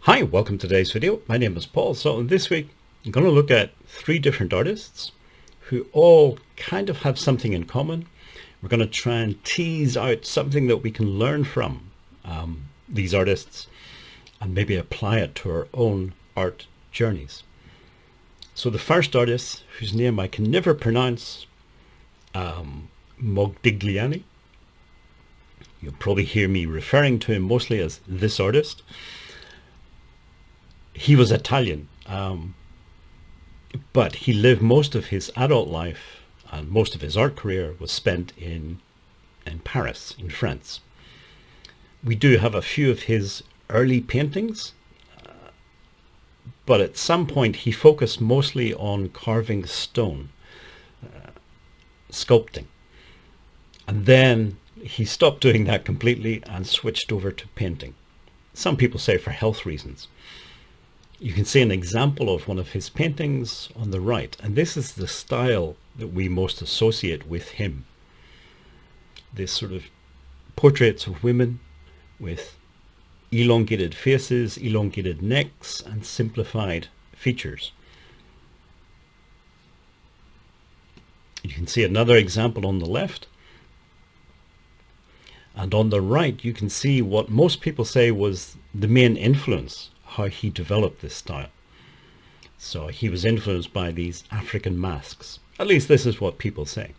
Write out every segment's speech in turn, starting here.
Hi, welcome to today's video. My name is Paul. So this week I'm going to look at three different artists who all kind of have something in common. We're going to try and tease out something that we can learn from these artists and maybe apply it to our own art journeys. So the first artist, whose name I can never pronounce, Modigliani. You'll probably hear me referring to him mostly as this artist. He was Italian, but he lived most of his adult life and most of his art career was spent in Paris, in France. We do have a few of his early paintings, but at some point he focused mostly on carving stone, sculpting. And then he stopped doing that completely and switched over to painting. Some people say for health reasons. You can see an example of one of his paintings on the right, and this is the style that we most associate with him. This sort of portraits of women with elongated faces, elongated necks, and simplified features. You can see another example on the left. And on the right, you can see what most people say was the main influence, how he developed this style. So he was influenced by these African masks. At least this is what people say.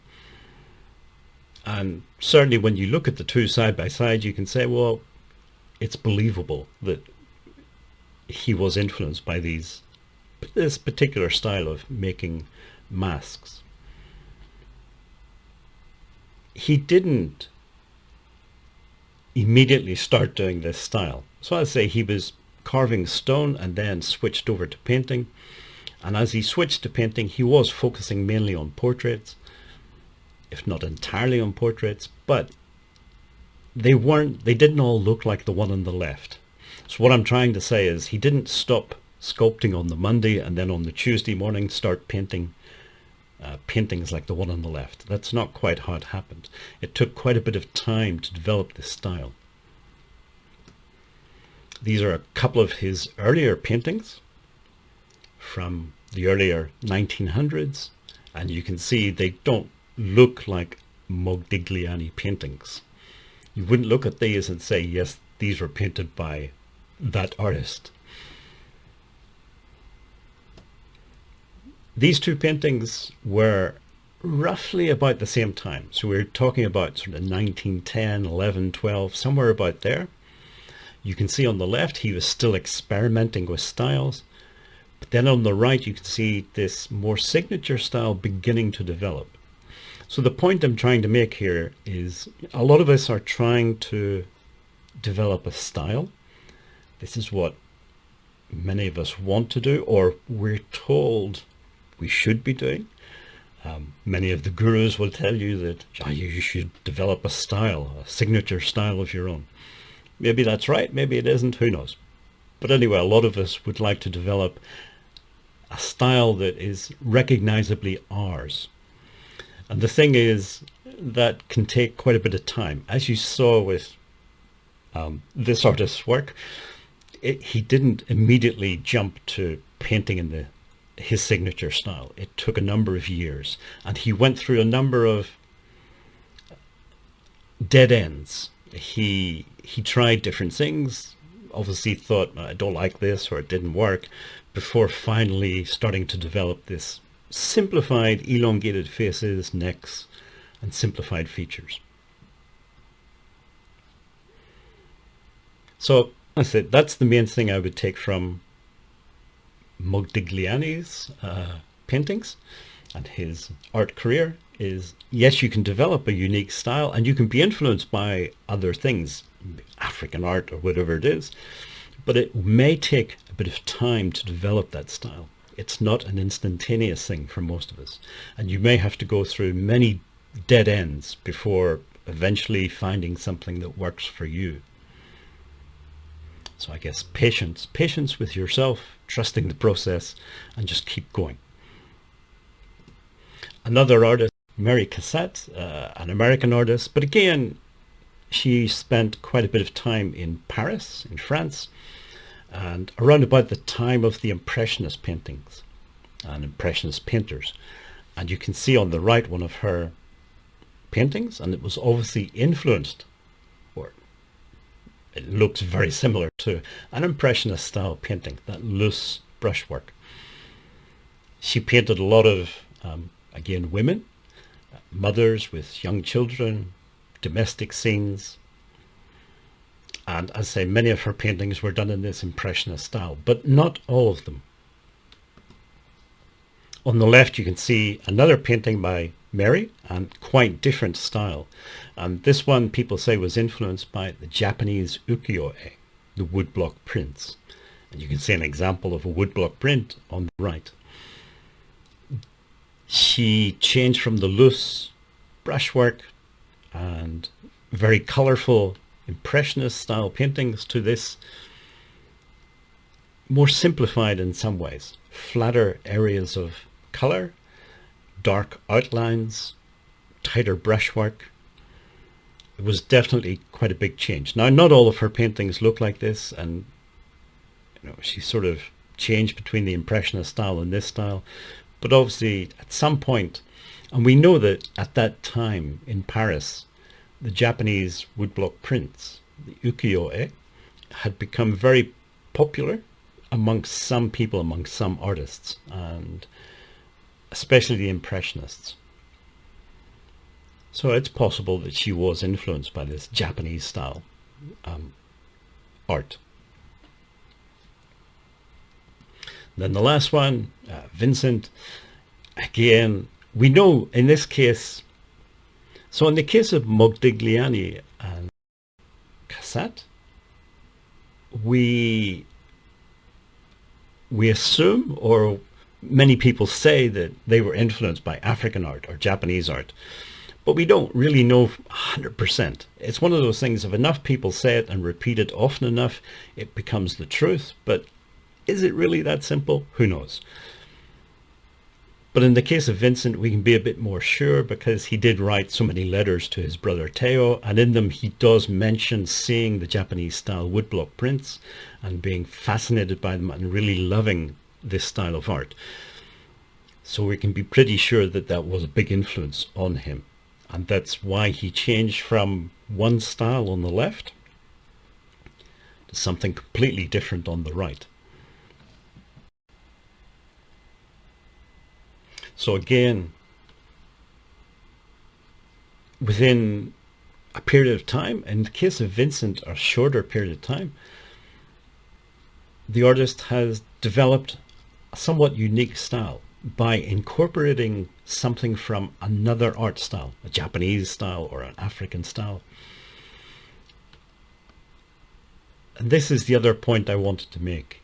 And certainly when you look at the two side by side, you can say, well, it's believable that he was influenced by this particular style of making masks. He didn't immediately start doing this style. So I'd say he was carving stone and then switched over to painting. And as he switched to painting, he was focusing mainly on portraits, if not entirely on portraits, but they didn't all look like the one on the left. So what I'm trying to say is he didn't stop sculpting on the Monday and then on the Tuesday morning start painting paintings like the one on the left. That's not quite how it happened. It took quite a bit of time to develop this style. These are a couple of his earlier paintings from the earlier 1900s, and you can see they don't look like Modigliani paintings. You wouldn't look at these and say, yes, these were painted by that artist. These two paintings were roughly about the same time. So we're talking about sort of 1910, 11, 12, somewhere about there. You can see on the left, he was still experimenting with styles. But then on the right, you can see this more signature style beginning to develop. So the point I'm trying to make here is a lot of us are trying to develop a style. This is what many of us want to do, or we're told we should be doing. Many of the gurus will tell you that you should develop a style, a signature style of your own. Maybe that's right, maybe it isn't, who knows. But anyway, a lot of us would like to develop a style that is recognizably ours. And the thing is, that can take quite a bit of time. As you saw with this artist's work, he didn't immediately jump to painting in his signature style. It took a number of years, and he went through a number of dead ends. He tried different things, obviously thought, I don't like this, or it didn't work, before finally starting to develop this simplified, elongated faces, necks, and simplified features. So I said that's the main thing I would take from Modigliani's paintings and his art career is, yes, you can develop a unique style and you can be influenced by other things, African art or whatever it is, but it may take a bit of time to develop that style. It's not an instantaneous thing for most of us, and you may have to go through many dead ends before eventually finding something that works for you. So I guess patience with yourself, trusting the process, and just keep going. Another artist, Mary Cassatt, an American artist, but again, she spent quite a bit of time in Paris, in France, and around about the time of the Impressionist paintings and Impressionist painters. And you can see on the right one of her paintings, and it was obviously influenced, or it looks very similar to an Impressionist style painting, that loose brushwork. She painted a lot of, again, women, mothers with young children, domestic scenes. And as I say, many of her paintings were done in this Impressionist style, but not all of them. On the left, you can see another painting by Mary, and quite different style. And this one, people say, was influenced by the Japanese ukiyo-e, the woodblock prints. And you can see an example of a woodblock print on the right. She changed from the loose brushwork and very colourful Impressionist style paintings to this more simplified in some ways, flatter areas of colour, dark outlines, tighter brushwork. It was definitely quite a big change. Now, not all of her paintings look like this, and she sort of changed between the Impressionist style and this style, but obviously at some point, and we know that at that time in Paris, the Japanese woodblock prints, the ukiyo-e, had become very popular amongst some people, amongst some artists, and especially the Impressionists. So it's possible that she was influenced by this Japanese style art. Then the last one, Vincent, again, we know in this case, so in the case of Modigliani and Cassatt, we assume, or many people say, that they were influenced by African art or Japanese art, but we don't really know 100%. It's one of those things, if enough people say it and repeat it often enough, it becomes the truth. But is it really that simple? Who knows? But in the case of Vincent, we can be a bit more sure, because he did write so many letters to his brother Theo, and in them he does mention seeing the Japanese style woodblock prints and being fascinated by them and really loving this style of art. So we can be pretty sure that that was a big influence on him, and that's why he changed from one style on the left to something completely different on the right. So again, within a period of time, in the case of Vincent, a shorter period of time, the artist has developed a somewhat unique style by incorporating something from another art style, a Japanese style or an African style. And this is the other point I wanted to make.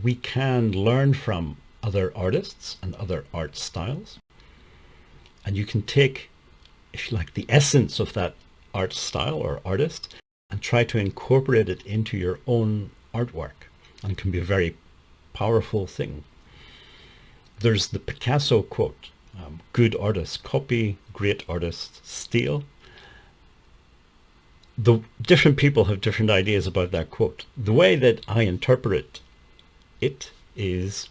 We can learn from other artists and other art styles, and you can take, if you like, the essence of that art style or artist and try to incorporate it into your own artwork, and it can be a very powerful thing. There's the Picasso quote, good artists copy, great artists steal. The different people have different ideas about that quote. The way that I interpret it is,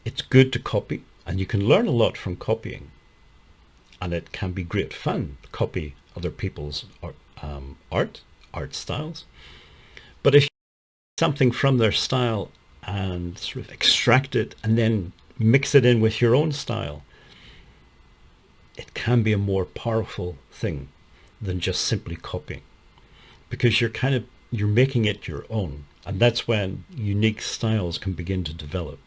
it's good to copy, and you can learn a lot from copying, and it can be great fun to copy other people's art styles. But if you take something from their style and sort of extract it and then mix it in with your own style, it can be a more powerful thing than just simply copying, because you're making it your own, and that's when unique styles can begin to develop.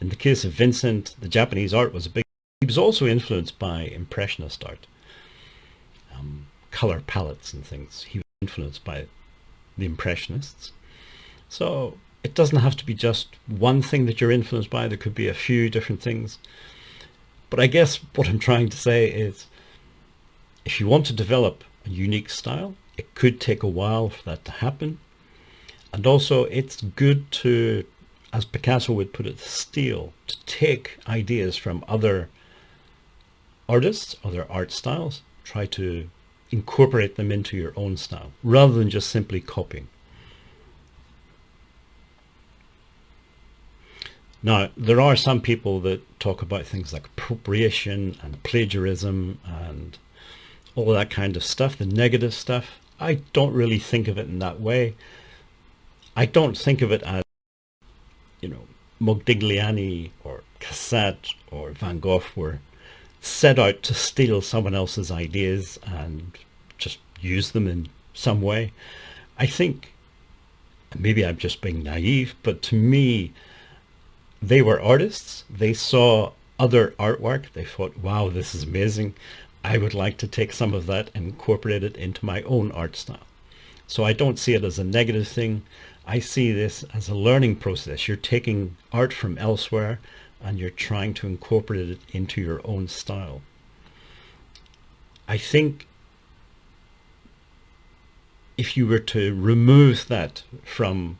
In the case of Vincent, the Japanese art was he was also influenced by Impressionist art, color palettes and things. He was influenced by the Impressionists. So it doesn't have to be just one thing that you're influenced by. There could be a few different things. But I guess what I'm trying to say is, if you want to develop a unique style, it could take a while for that to happen. And also it's good to, as Picasso would put it, steal, to take ideas from other artists, other art styles, try to incorporate them into your own style rather than just simply copying. Now, there are some people that talk about things like appropriation and plagiarism and all that kind of stuff, the negative stuff. I don't really think of it in that way. I don't think of it as, Modigliani or Cassatt or Van Gogh were set out to steal someone else's ideas and just use them in some way. I think, maybe I'm just being naive, but to me, they were artists. They saw other artwork. They thought, wow, this is amazing. I would like to take some of that and incorporate it into my own art style. So I don't see it as a negative thing. I see this as a learning process. You're taking art from elsewhere and you're trying to incorporate it into your own style. I think if you were to remove that from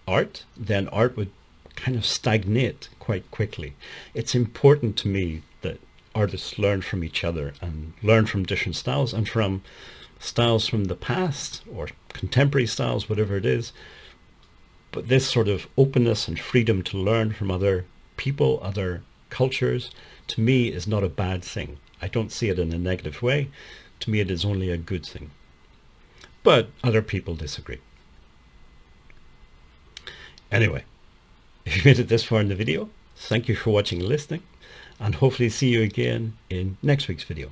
art, then art would kind of stagnate quite quickly. It's important to me that artists learn from each other and learn from different styles and from styles from the past or contemporary styles, whatever it is. But this sort of openness and freedom to learn from other people, other cultures, to me is not a bad thing. I don't see it in a negative way. To me, it is only a good thing. But other people disagree. Anyway, if you made it this far in the video, thank you for watching and listening, and hopefully see you again in next week's video.